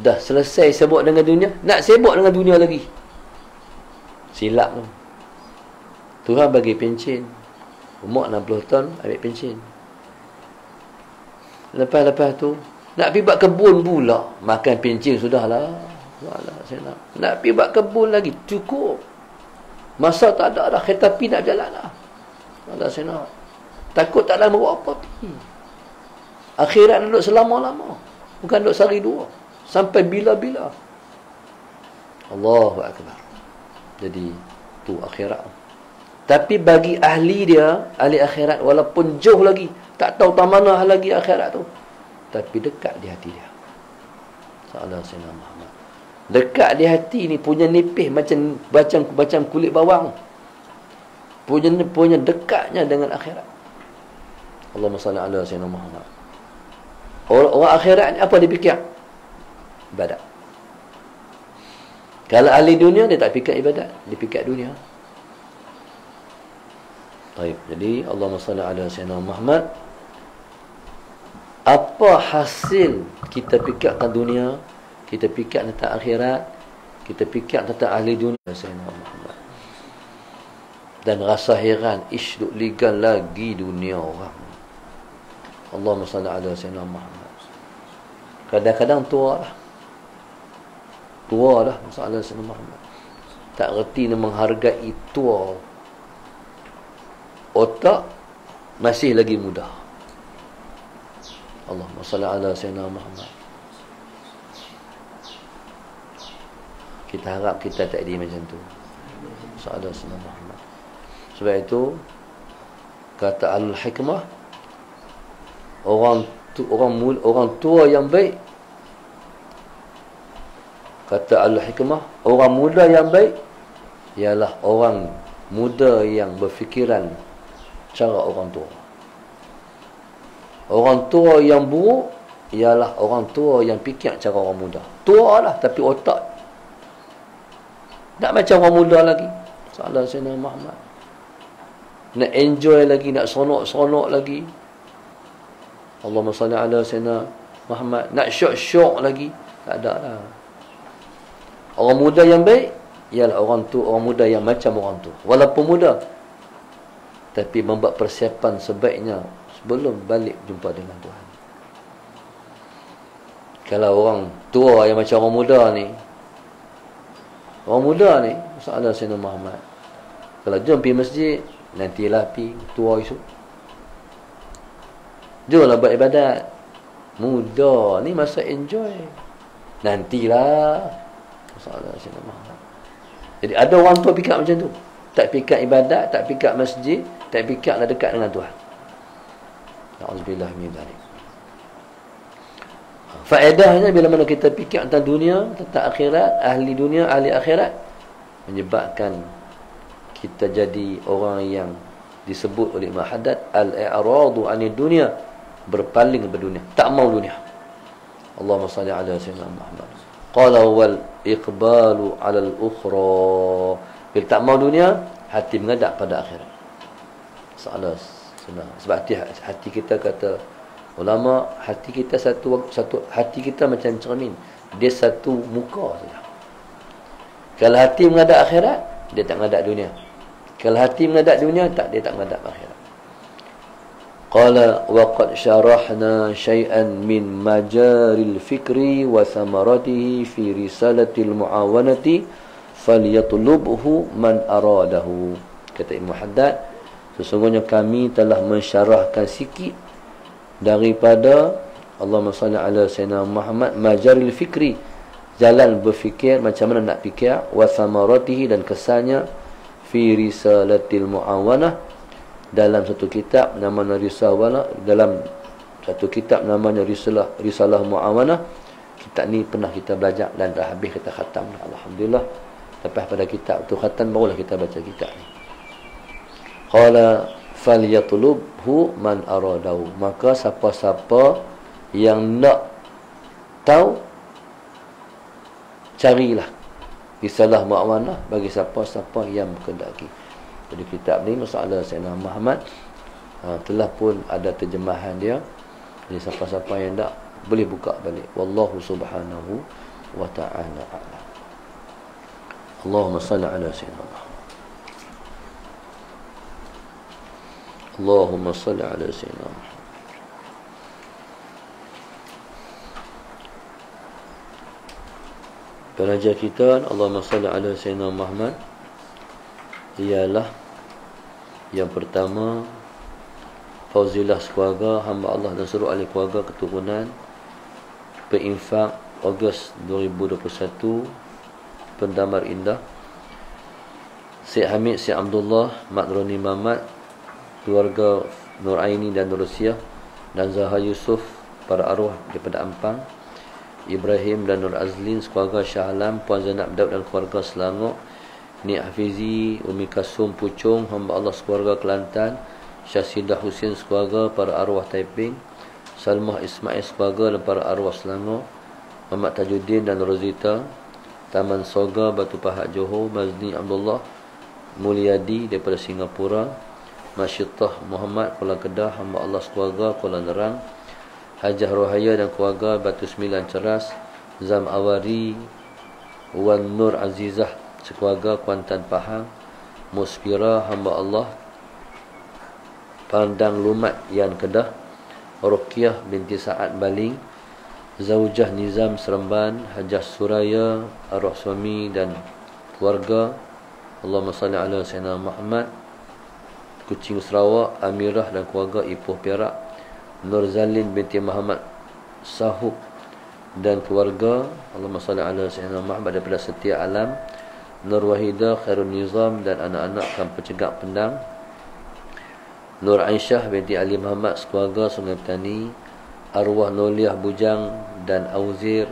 dah selesai sibuk dengan dunia, nak sibuk dengan dunia lagi. Silap tu. Tuhan bagi pencen, umur 60 tahun ambil pencen. Lepas tu nak pergi buat kebun pula, makan pencen sudahlah. Nak pergi buat kebun lagi, cukup. Masa tak ada dah, kereta api nak berjalan dah. Takut tak ada bawa apa pergi. Akhirat nak duduk selama-lama, bukan duduk sehari dua, sampai bila-bila. Allahu Akbar. Jadi tu akhirat. Tapi bagi ahli dia, ahli akhirat, walaupun jauh lagi, tak tahu tak mana lagi akhirat tu, tapi dekat di hati dia. Sallallahu alaihi Muhammad. Dekat di hati ni, punya nipis macam kulit bawang. Punya dekatnya dengan akhirat. Allahumma salli ala sayyidina Muhammad. Orang akhirat ni apa dia fikir? Ibadat. Kalau ahli dunia, dia tak fikir ibadat, dia fikir dunia. Baik, jadi Allahumma salli ala sayyidina Muhammad. Apa hasil kita fikirkan dunia, kita fikir tentang akhirat, kita fikir tentang ahli dunia, sayyidina Muhammad. Dan rasa heran, duk ligan lagi dunia orang. Allahumma salli ala sayyidina Muhammad. Kadang-kadang tua lah masalah Sayyidina Muhammad, tak reti nak menghargai tua. Otak masih lagi muda. Allahumma salli ala Sayyidina Muhammad. Kita harap kita tak jadi macam tu. Sallallahu alaihi Muhammad. Sebab itu kata al-hikmah, orang tua yang baik, kata al-hikmah, orang muda yang baik ialah orang muda yang berfikiran cara orang tua. Orang tua yang buruk ialah orang tua yang fikir cara orang muda. Tua lah tapi otak tak macam orang muda lagi. Salah Sayyidina Muhammad. Nak enjoy lagi, nak seronok-seronok lagi. Allahumma salli ala Sayyidina Muhammad. Nak syok-syok lagi. Tak ada lah. Orang muda yang baik ialah orang muda yang macam orang tua. Walaupun muda, tapi membuat persiapan sebaiknya sebelum balik jumpa dengan Tuhan. Kalau orang tua yang macam orang muda ni, masalah Sayyidina Muhammad, kalau jom pergi masjid, nantilah pergi tua esok. Jomlah buat ibadat. Muda ni masa enjoy, nantilah. Masalah Sayyidina Muhammad. Jadi ada orang tua fikir macam tu, tak fikir ibadat, tak fikir masjid, tak fikir nak dekat dengan Tuhan. Na'udzubillah min dzalik. Faedahnya bila mana kita fikir tentang dunia, tentang akhirat, ahli dunia, ahli akhirat, menyebabkan kita jadi orang yang disebut oleh Imam Haddad al-i'radu 'anid dunya, berpaling dari dunia, tak mau dunia. Allahumma salli ala sayyidina Muhammad. Qala wal iqbalu 'ala al-ukhra. Bila tak mau dunia, hati menghadap pada akhirat. Salah senang. Sebab hati kita, kata ulama, hati kita satu hati kita macam cermin, dia satu muka saja. Kalau hati menghadap akhirat, dia tak menghadap dunia. Kalau hati menghadap dunia, dia tak menghadap akhirat. Qala wa qad syarahna syai'an min majaril fikri wa thamaratihi fi risalatil muawanati falyatlubhu man aradahu. Kata Imam Haddad, sesungguhnya kami telah mensyarahkan sikit daripada Allahumma salli ala sayyidina Muhammad majaril fikri, jalan berfikir, macam mana nak fikir, wa thamaratihi, dan kesannya, fi risalatil muawanah, dalam satu kitab namanya risalah, dalam satu kitab namanya risalah muawanah. Kitab ni pernah kita belajar dan dah habis kita khatam, alhamdulillah. Lepas pada kitab tu khatam, barulah kita baca kitab ni. Qala falyatlubhu man aradahu, maka siapa-siapa yang nak tahu, carilah risalah muawanah bagi siapa-siapa yang berkehendaki. Jadi kitab ni masalah Sayyidina Muhammad telah pun ada terjemahan dia. Jadi siapa-siapa yang tak, boleh buka balik. Wallahu subhanahu wa ta'ala a'lam. Allahumma salli ala sayyidina Muhammad. Allahumma salli ala sayyidina Muhammad. Pengajar kita Allahumma salli ala sayyidina Muhammad ialah yang pertama, fauzilah keluarga hamba Allah dan seluruh ahli keluarga keturunan perinfak Ogos 2021, Pendamar Indah, Syekh Hamid, Syekh Abdullah, Mak Roni Mamat, keluarga Nur Aini dan Nur Rusiah, dan Zahra Yusuf, para arwah daripada Ampang, Ibrahim dan Nur Azlin, keluarga Shah Alam, Puan Zainab Daud dan keluarga Selangor, Nik Hafizi, Umi Kasum Puchong, hamba Allah keluarga Kelantan, Syahsidah Husin keluarga, para arwah Taiping, Salmah Ismail keluarga dan para arwah Selangor, Muhammad Tajuddin dan Rozita, Taman Soga Batu Pahat Johor, Mazni Abdullah Mulyadi daripada Singapura, Masyidah Muhammad Kuala Kedah, hamba Allah keluarga Kuala Nerang, Hajah Rohaya dan keluarga Batu Sembilan Ceras, Zam Awari, Wan Nur Azizah sekeluarga Kuantan Pahang, Musfira hamba Allah Pandang Lumat Yan Kedah, Ruqyah binti Sa'ad Baling, Zaujah Nizam Seremban, Hajah Suraya, arwah suami dan keluarga. Allahumma salli ala sayyidina Muhammad. Kuching Sarawak, Amirah dan keluarga Ipoh Perak, Nur Zalin binti Muhammad Sahub dan keluarga. Allahumma salli ala sayyidina Muhammad daripada Setia Alam, Nur Wahida, Khairul Nizam dan anak-anak Kampung Cegak Pendang, Nur Aisyah binti Ali Muhammad sekeluarga Sungai Petani, arwah Noliah Bujang dan Auzir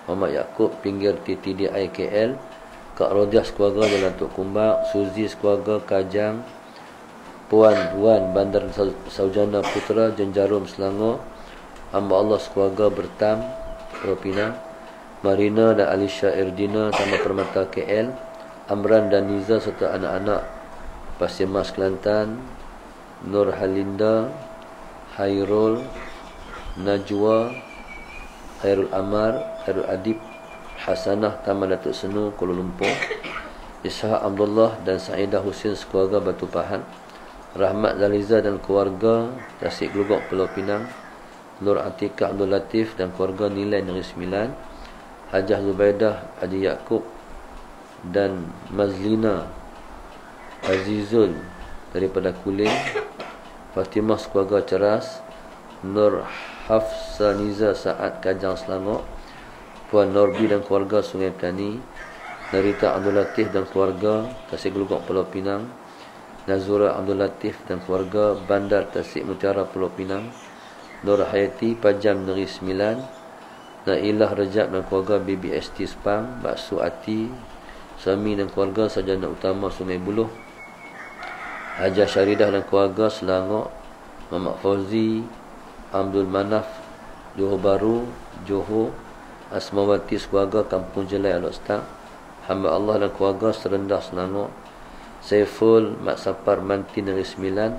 Muhammad Yaakob pinggir TTDI KL, Kak Rodiah sekeluarga Jalan Tok Kumbak, Suzi sekeluarga Kajang, Puan Wan Bandar Saujana Putra Jenjarum Selangor, hamba Allah sekeluarga Bertam Pulau Pinang, Marina dan Alisha Erdina Taman Permata KL, Amran dan Niza serta anak-anak Pasir Mas Kelantan, Nur Halinda, Hairul, Najwa, Khairul Amar, Khairul Adib, Hasanah Taman Datuk Senu Kuala Lumpur, Ishaq Abdullah dan Sa'idah Husin sekeluarga Batu Pahat, Rahmat Zaliza dan keluarga Tasik Gelugok Pulau Pinang, Nur Atika Abdul Latif dan keluarga Nilai Negeri Sembilan, Hajah Zubaidah Haji Yaakob dan Mazlina Azizul daripada Kuling, Fatimah sekeluarga Ceras, Nur Hafsa Niza Saad Kajang Selangor, Puan Norbi dan keluarga Sungai Petani, Narita Abdul Latif dan keluarga Tasik Gelugok Pulau Pinang, Nazura Abdul Latif dan keluarga Bandar Tasik Mutiara Pulau Pinang, Nur Hayati Pajam Negeri Sembilan, Nailah Rejab dan keluarga BBST Sepang, Baksu Ati Sami dan keluarga Sarjana Utama Sungai Buloh, Hajah Syaridah dan keluarga Selangor, Muhammad Fauzi Abdul Manaf Johor Baru Johor, Asmawati keluarga Kampung Jelai Al-Ustaz, hamba Allah dan keluarga Serendah Selangor, Saiful Mat Sapar Manti Negeri Sembilan,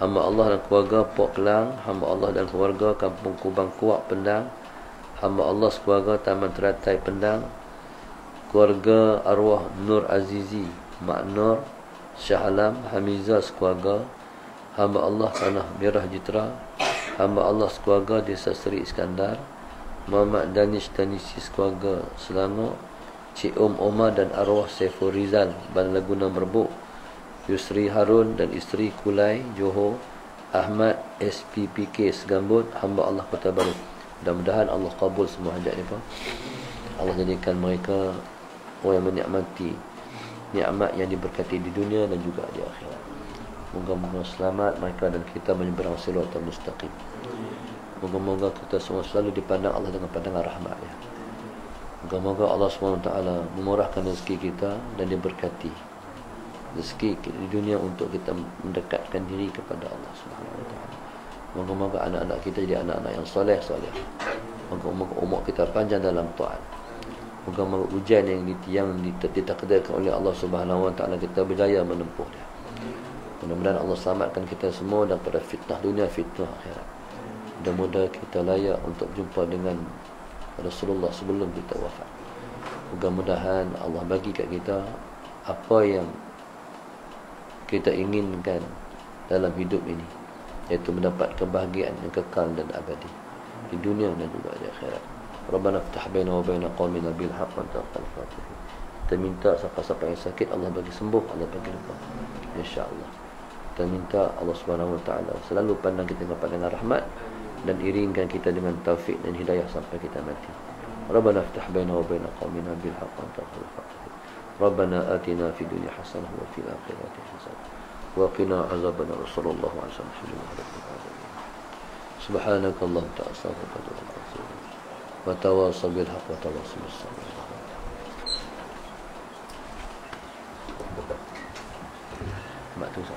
hamba Allah dan keluarga Pok Kelang, hamba Allah dan keluarga Kampung Kubang Kuak Pendang, hamba Allah sekeluarga Taman Teratai Pendang, keluarga arwah Nur Azizi Mak Nur Shah Alam Hamizah sekeluarga, hamba Allah Tanah Merah Jitra, hamba Allah sekeluarga Desa Seri Iskandar, Muhammad Danish Tanisi sekeluarga Selangor, Cik Omar dan arwah Saiful Rizal Ban Laguna Merbuk, Yusri Harun dan isteri Kulai Johor, Ahmad SPPK Segambut, hamba Allah Kota Baru. Mudah-mudahan Allah kabul semua hajat mereka. Allah jadikan mereka orang yang menikmati nikmat yang diberkati di dunia dan juga di akhirat. Moga-moga selamat mereka dan kita menyeberang siratal mustaqim. Moga-moga kita semua selalu dipandang Allah dengan pandangan rahmat-Nya. Moga-moga Allah SWT memurahkan rezeki kita dan diberkati rezeki di dunia untuk kita mendekatkan diri kepada Allah SWT. Moga-moga anak-anak kita jadi anak-anak yang soleh. Moga-moga umur kita panjang dalam taat. Moga-moga ujian yang ditakdirkan oleh Allah SWT kita berjaya menempuh dia. Mudah-mudahan Allah selamatkan kita semua daripada fitnah dunia, fitnah akhirat. Mudah-mudahan kita layak untuk jumpa dengan Rasulullah sebelum kita wafat. Mudah-mudahan Allah bagi kat kita apa yang kita inginkan dalam hidup ini, iaitu mendapat kebahagiaan yang kekal dan abadi di dunia dan juga di akhirat. Rabbana ftah baina wa baina qaumina bil haqq wa taqal fatih. Kita minta siapa-siapa yang sakit Allah bagi sembuh, Allah bagi lupa, insya-Allah. Kita minta Allah Subhanahu wa taala selalu pandang kita dengan pandangan rahmat dan iringkan kita dengan taufik dan hidayah sampai kita mati. Rabbana ftah baina wa baina qaumina bil haqq wa taqal fatih. ربنا آتنا في الدنيا حسنة وفي الآخرة حسنة وقنا عذاب النار صلى الله عليه وسلم. سبحانك اللهم تعالى وتواصل بالحق وتواصل بالصبر. ما تنسى